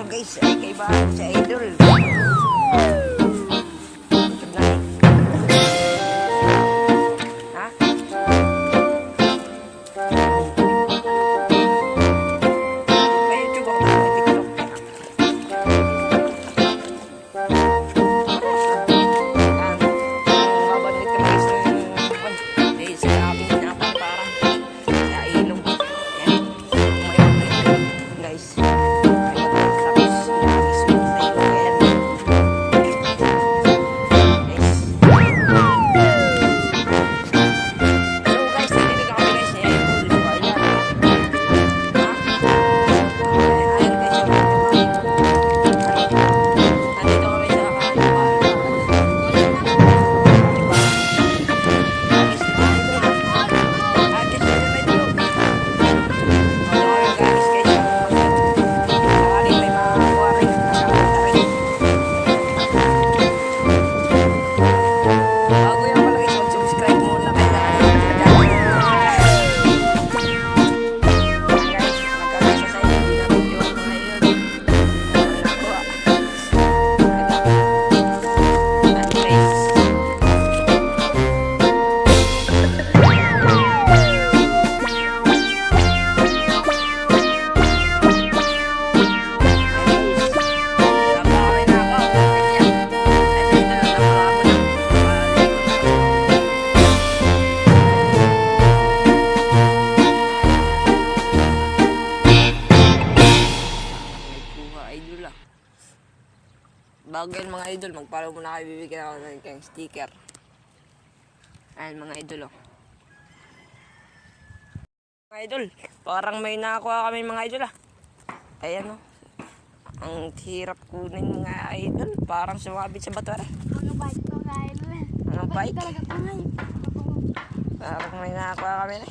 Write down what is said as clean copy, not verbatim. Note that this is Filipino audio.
guys, ay kay Bahan si Idol. Ha? May YouTube ako, may TikTok. Mabalik ka guys ng sa aming naman parang sa ilong. Ayan. Guys. Idol ah. Bago yan mga idol, mag-follow muna kayo, bibigyan ako ng kayong sticker. Ayan mga idol oh. Mga idol, parang may nakakuha kami mga idol ah. Ayan oh. Ang hirap kunin mga idol, parang sumabit sa bato eh. Ano bike ko mga idol? Ano bike? Talaga tangay. Parang may nakakuha kami eh.